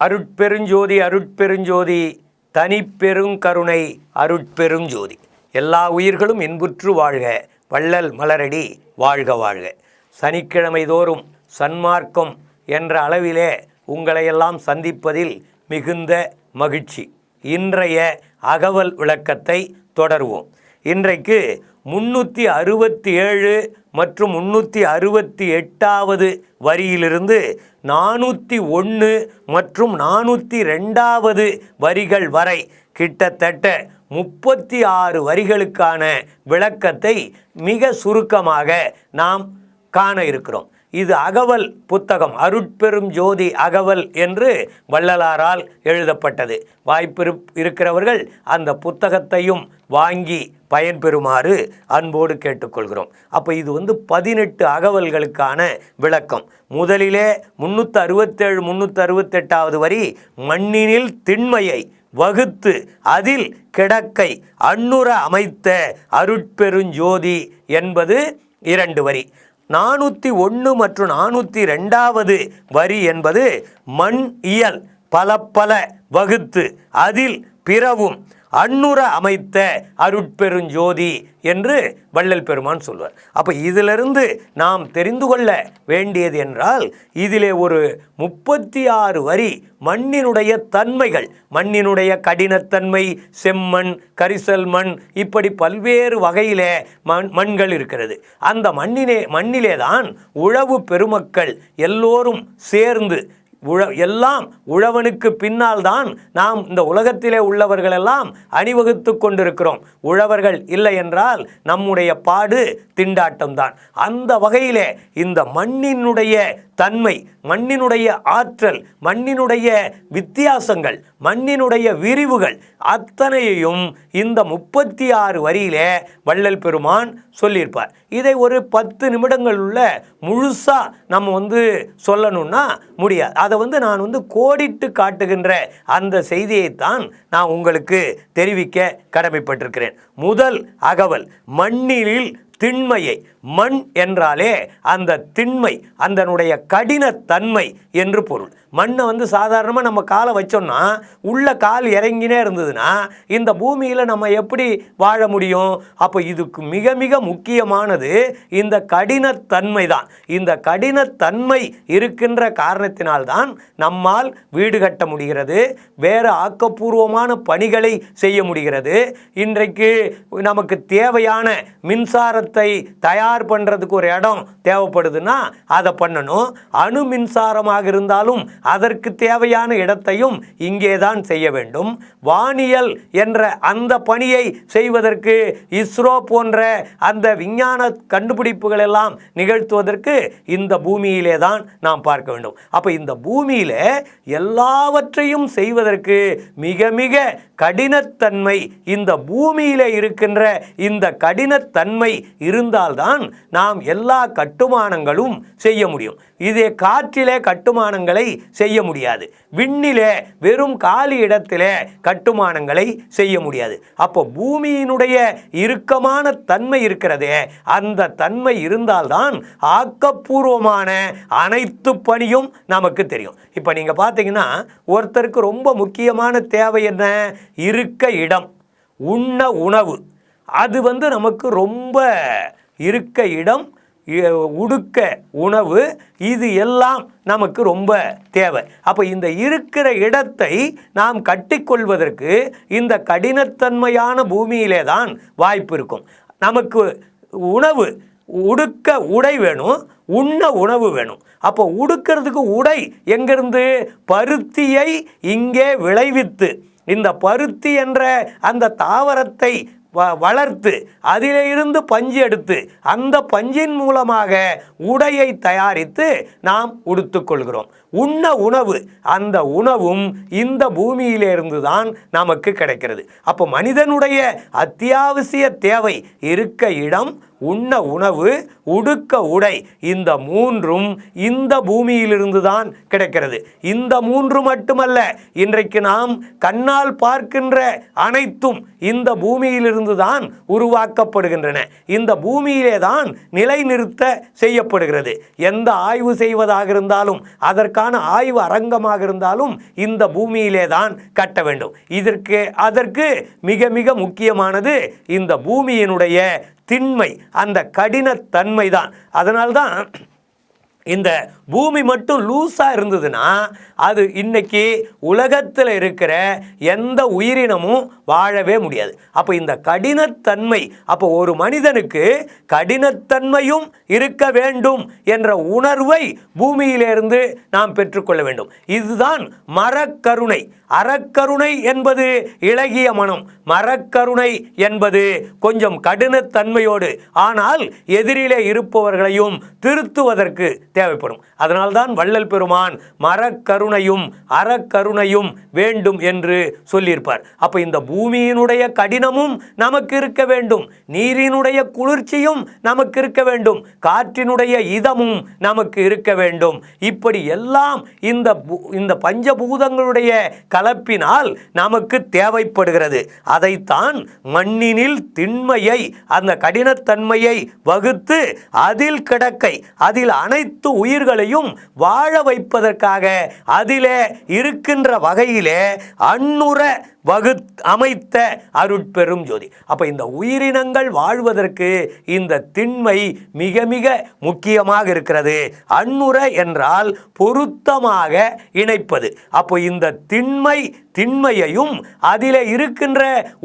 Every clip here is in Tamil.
அருட்பெருஞ்சோதி அருட்பெருஞ்சோதி தனிப்பெருங்கருணை அருட்பெருஞ்சோதி. எல்லா உயிர்களும் இன்புற்று வாழ்க, வள்ளல் மலரடி வாழ்க வாழ்க. சனிக்கிழமை தோறும் சன்மார்க்கம் என்ற அளவிலே உங்களையெல்லாம் சந்திப்பதில் மிகுந்த மகிழ்ச்சி. இன்றைய அகவல் விளக்கத்தை தொடருவோம். இன்றைக்கு 367 மற்றும் 368வது வரியிலிருந்து 401 மற்றும் 402வது வரிகள் வரை கிட்டத்தட்ட 36 வரிகளுக்கான விளக்கத்தை மிக சுருக்கமாக நாம் காண இருக்கிறோம். இது அகவல் புத்தகம், அருட்பெரும் ஜோதி அகவல் என்று வள்ளலாரால் எழுதப்பட்டது. வாய்ப்பு இருக்கிறவர்கள் அந்த புத்தகத்தையும் வாங்கி பயன்பெறுமாறு அன்போடு கேட்டுக்கொள்கிறோம். அப்போ இது 18 அகவல்களுக்கான விளக்கம். முதலிலே 367 368வது வரி மண்ணினில் திண்மையை வகுத்து அதில் கிடக்கை அன்னுற அமைத்த அருட்பெருஞ்சோதி என்பது 2 வரி. 401 மற்றும் 402வது வரி என்பது மண் இயல் பல பல வகுத்து அதில் பிறவும் அன்னுற அமைத்த அருட்பெருஞ்சோதி என்று வள்ளல் பெருமான் சொல்வார். அப்போ இதிலிருந்து நாம் தெரிந்து கொள்ள வேண்டியது என்றால், இதிலே ஒரு 36 வரி மண்ணினுடைய தன்மைகள், மண்ணினுடைய கடினத்தன்மை, செம்மண், கரிசல் மண், இப்படி பல்வேறு வகையிலே மண்கள் இருக்கிறது. அந்த மண்ணிலே தான் உழவு பெருமக்கள் எல்லோரும் சேர்ந்து எல்லாம் உழவனுக்கு பின்னால் தான் நாம் இந்த உலகத்திலே உள்ளவர்களெல்லாம் அணிவகுத்து கொண்டிருக்கிறோம். உழவர்கள் இல்லை என்றால் நம்முடைய பாடு திண்டாட்டம்தான். அந்த வகையிலே இந்த மண்ணினுடைய தன்மை, மண்ணினுடைய ஆற்றல், மண்ணினுடைய வித்தியாசங்கள், மண்ணினுடைய விரிவுகள் அத்தனையையும் இந்த 36 வரியிலே வள்ளல் பெருமான் சொல்லியிருப்பார். இதை ஒரு 10 நிமிடங்கள் உள்ள முழுசா நம்ம சொல்லணும்னா முடியாது. அதை நான் கோடிட்டு காட்டுகின்ற அந்த செய்தியைத்தான் நான் உங்களுக்கு தெரிவிக்க கடமைப்பட்டிருக்கிறேன். முதல் அகவல் மண்ணில் திண்மையை. மண் என்றாலே அந்த திண்மை, அதனுடைய கடினத்தன்மை என்று பொருள். மண்ணை சாதாரணமாக நம்ம காலை வச்சோம்னா உள்ள கால் இறங்கினே இருந்ததுன்னா இந்த பூமியில் நம்ம எப்படி வாழ முடியும்? அப்போ இதுக்கு மிக மிக முக்கியமானது இந்த கடினத்தன்மை தான். இந்த கடினத்தன்மை இருக்கின்ற காரணத்தினால்தான் நம்மால் வீடு கட்ட முடிகிறது, வேறு ஆக்கப்பூர்வமான பணிகளை செய்ய முடிகிறது. இன்றைக்கு நமக்கு தேவையான மின்சாரத்தை தயார் பண்ணுறதுக்கு ஒரு இடம் தேவைப்படுதுன்னா அதை பண்ணணும். அணு மின்சாரமாக இருந்தாலும் அதற்கு தேவையான இடத்தையும் இங்கே தான் செய்ய வேண்டும். வானியல் என்ற அந்த பணியை செய்வதற்கு இஸ்ரோ போன்ற அந்த விஞ்ஞான கண்டுபிடிப்புகள் எல்லாம் நிகழ்த்துவதற்கு இந்த பூமியிலே தான் நாம் பார்க்க வேண்டும். அப்போ இந்த பூமியில எல்லாவற்றையும் செய்வதற்கு மிக மிக கடினத்தன்மை, இந்த பூமியில இருக்கின்ற இந்த கடினத்தன்மை இருந்தால்தான் நாம் எல்லா கட்டுமானங்களும் செய்ய முடியும். இதே காற்றிலே கட்டுமானங்களை செய்ய முடியாது. விண்ணிலே வெறும் காலி இடத்திலே கட்டுமானங்களை செய்ய முடியாது. அப்போ பூமியினுடைய இறுக்கமான தன்மை இருக்கிறதே, அந்த தன்மை இருந்தால்தான் ஆக்கப்பூர்வமான அனைத்து பணியும் நமக்கு தெரியும். இப்போ நீங்க பார்த்தீங்கன்னா ஒருத்தருக்கு ரொம்ப முக்கியமான தேவை என்ன? இருக்க இடம், உண்ண உணவு. அது நமக்கு ரொம்ப இருக்க இடம், உடுக்க உணவு, இது எல்லாம் நமக்கு ரொம்ப தேவை. அப்போ இந்த இருக்கிற இடத்தை நாம் கட்டிக்கொள்வதற்கு இந்த கடினத்தன்மையான பூமியிலே தான் வாய்ப்பு இருக்கும். நமக்கு உணவு, உடுக்க உடை வேணும், உண்ண உணவு வேணும். அப்போ உடுக்கிறதுக்கு உடை எங்கிருந்து? பருத்தியை இங்கே விளைவித்து, இந்த பருத்தி என்ற அந்த தாவரத்தை வளர்த்து அதிலிருந்து பஞ்சு எடுத்து அந்த பஞ்சின் மூலமாக உடையை தயாரித்து நாம் உடுத்துக்கொள்கிறோம். உண்ண உணவு, அந்த உணவும் இந்த பூமியிலிருந்து தான் நமக்கு கிடைக்கிறது. அப்போ மனிதனுடைய அத்தியாவசிய தேவை இருக்க இடம், உண்ண உணவு, உடுக்க உடை, இந்த மூன்றும் இந்த பூமியிலிருந்து தான் கிடைக்கிறது. இந்த மூன்று மட்டுமல்ல, இன்றைக்கு நாம் கண்ணால் பார்க்கின்ற அனைத்தும் இந்த பூமியிலிருந்து தான் உருவாக்கப்படுகின்றன. இந்த பூமியிலே தான் நிலைநிறுத்த செய்யப்படுகிறது. எந்த ஆய்வு செய்வதாக இருந்தாலும், அதற்கான ஆய்வு அரங்கமாக இருந்தாலும் இந்த பூமியிலே தான் கட்ட வேண்டும். அதற்கு மிக மிக முக்கியமானது இந்த பூமியினுடைய திண்மை, அந்த கடினத்தன்மை தான். அதனால்தான் இந்த பூமி மட்டும் லூஸாக இருந்ததுன்னா அது இன்னைக்கு உலகத்தில் இருக்கிற எந்த உயிரினமும் வாழவே முடியாது. அப்போ இந்த கடினத்தன்மை, அப்போ ஒரு மனிதனுக்கு கடினத்தன்மையும் இருக்க வேண்டும் என்ற உணர்வை பூமியிலிருந்து நாம் பெற்றுக்கொள்ள வேண்டும். இதுதான் மரக்கருணை. அறக்கருணை என்பது இளகிய மனம், மரக்கருணை என்பது கொஞ்சம் கடினத்தன்மையோடு, ஆனால் எதிரிலே இருப்பவர்களையும் திருத்துவதற்கு தேவைப்படும். அதனால்தான் வள்ளல் பெருமான் மரக்கருணையும் அறக்கருணையும் வேண்டும் என்று சொல்லியிருப்பார். அப்போ இந்த பூமியினுடைய கடினமும் நமக்கு இருக்க வேண்டும், நீரினுடைய குளிர்ச்சியும் நமக்கு இருக்க வேண்டும், காற்றினுடைய இதமும் நமக்கு இருக்க வேண்டும். இப்படி எல்லாம் இந்த பஞ்சபூதங்களுடைய கலப்பினால் நமக்கு தேவைப்படுகிறது. அதைத்தான் மண்ணினில் திண்மையை, அந்த கடினத்தன்மையை வகுத்து அதில் கிடக்கை, அதில் அனைத்து உயிர்களையும் வாழ வைப்பதற்காக அதிலே இருக்கின்ற வகையிலே அன்னுர அமைத்த அருட்பெரும் ஜோதி. அப்ப இந்த உயிரினங்கள் வாழ்வதற்கு இந்த திண்மை மிக மிக முக்கியமாக இருக்கிறது. அன்னுர என்றால் பொருத்தமாக இணைப்பது. அப்போ இந்த திண்மையையும் அதிலே இருக்கின்ற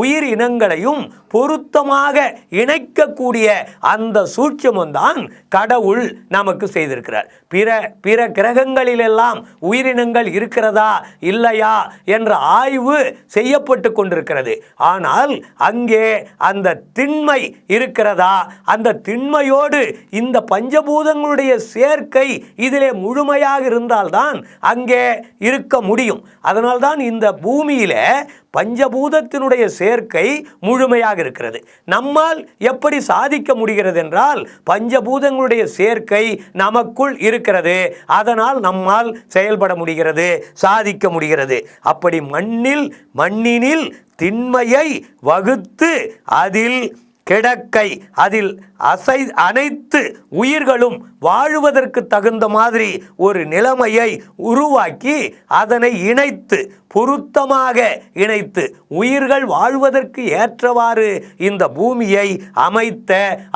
உயிரினங்களையும் பொருத்தமாக இணைக்கக்கூடிய அந்த சூட்சமம் தான் கடவுள் நமக்கு செய்திருக்கிறார். பிற கிரகங்களிலெல்லாம் உயிரினங்கள் இருக்கிறதா இல்லையா என்ற ஆய்வு செய்யப்பட்டு கொண்டிருக்கிறது. ஆனால் அங்கே அந்த திண்மை இருக்கிறதா, அந்த திண்மையோடு இந்த பஞ்சபூதங்களுடைய சேர்க்கை இதிலே முழுமையாக இருந்தால்தான் அங்கே இருக்க முடியும். அதனால்தான் இந்த பூமியில பஞ்சபூதத்தினுடைய சேர்க்கை முழுமையாக இருக்கிறது. நம்மால் எப்படி சாதிக்க முடிகிறது என்றால், பஞ்சபூதங்களுடைய சேர்க்கை நமக்குள் இருக்கிறது. அதனால் நம்மால் செயல்பட முடிகிறது, சாதிக்க முடிகிறது. அப்படி மண்ணினில் திண்மையை வகுத்து அதில் கிடக்கை, அதில் அனைத்து உயிர்களும் வாழுவதற்கு தகுந்த மாதிரி ஒரு நிலைமையை உருவாக்கி அதனை இணைத்து, பொருத்தமாக இணைத்து, உயிர்கள் வாழ்வதற்கு ஏற்றவாறு இந்த பூமியை அமைத்த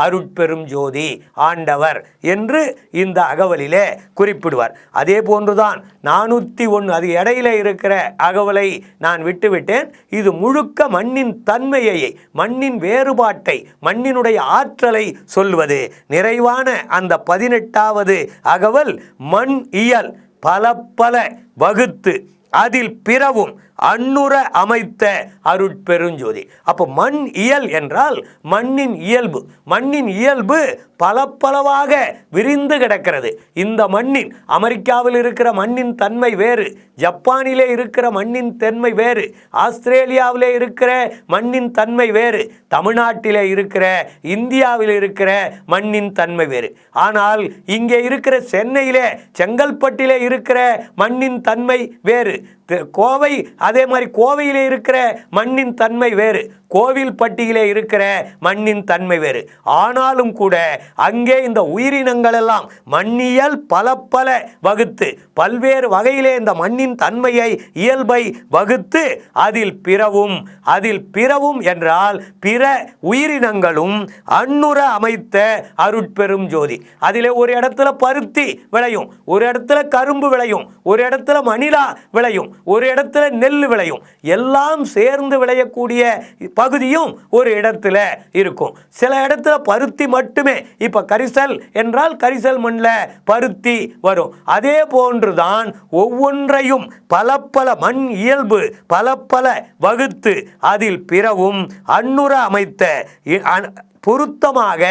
அருட்பெரும் ஜோதி ஆண்டவர் என்று இந்த அகவலிலே குறிப்பிடுவார். அதே போன்றுதான் 401, அது இடையில இருக்கிற அகவலை நான் விட்டுவிட்டேன். இது முழுக்க மண்ணின் தன்மையை, மண்ணின் வேறுபாட்டை, மண்ணினுடைய ஆற்றலை சொல்வது. நிறைவான அந்த 18வது அகவல் மண் இயல் பல வகுத்து அதில் பிறவும் அன்னுர அமைத்த அருட்பெருஞ்சோதி. அப்போ மண் இயல் என்றால் மண்ணின் இயல்பு. மண்ணின் இயல்பு பலவாக விரிந்து கிடக்கிறது. இந்த மண்ணின், அமெரிக்காவில் இருக்கிற மண்ணின் தன்மை வேறு, ஜப்பானிலே இருக்கிற மண்ணின் தன்மை வேறு, ஆஸ்திரேலியாவிலே இருக்கிற மண்ணின் தன்மை வேறு, தமிழ்நாட்டிலே இருக்கிற, இந்தியாவில் இருக்கிற மண்ணின் தன்மை வேறு. ஆனால் இங்கே இருக்கிற சென்னையிலே, செங்கல்பட்டிலே இருக்கிற மண்ணின் தன்மை வேறு. கோவை, அதே மாதிரி கோவையிலே இருக்கிற மண்ணின் தன்மை வேறு, கோவில்பட்டியிலே இருக்கிற மண்ணின் தன்மை வேறு. ஆனாலும் கூட அங்கே இந்த உயிரினங்கள் எல்லாம் மண்ணியல் பல வகுத்து, பல்வேறு வகையிலே இந்த மண்ணின் தன்மையை, இயல்பை வகுத்து அதில் பிறவும் என்றால் பிற உயிரினங்களும் அன்னுர அமைத்த அருட்பெரும் ஜோதி. அதிலே ஒரு இடத்துல பருத்தி விளையும், ஒரு இடத்துல கரும்பு விளையும், ஒரு இடத்துல மணிலா விளையும், ஒரு இடத்துல நெல் விளையும். எல்லாம் சேர்ந்து விளையக்கூடிய பகுதியும் ஒரு இடத்துல இருக்கும். சில இடத்துல பருத்தி மட்டுமே. இப்ப கரிசல் என்றால் கரிசல் மண்ணில் பருத்தி வரும். அதே போன்றுதான் ஒவ்வொன்றையும் பல மண் இயல்பு பல வகுத்து அதில் பிறவும் அன்னுர அமைத்த, பொருத்தமாக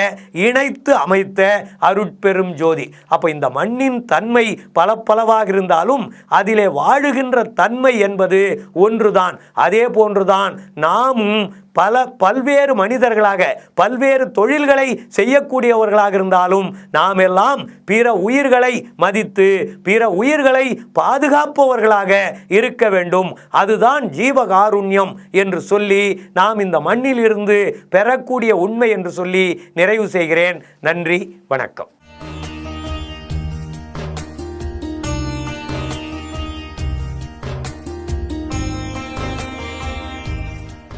இணைத்து அமைத்த அருட்பெரும் ஜோதி. அப்போ இந்த மண்ணின் தன்மை பலவாக இருந்தாலும் அதிலே வாழுகின்ற தன்மை என்பது ஒன்றுதான். அதே போன்றுதான் நாமும் பல்வேறு மனிதர்களாக பல்வேறு தொழில்களை செய்யக்கூடியவர்களாக இருந்தாலும் நாம் எல்லாம் பிற உயிர்களை மதித்து பிற உயிர்களை பாதுகாப்பவர்களாக இருக்க வேண்டும். அதுதான் ஜீவகாருண்யம் என்று சொல்லி நாம் இந்த மண்ணில் இருந்து பெறக்கூடிய உண்மை என்று சொல்லி நிறைவு செய்கிறேன். நன்றி, வணக்கம்.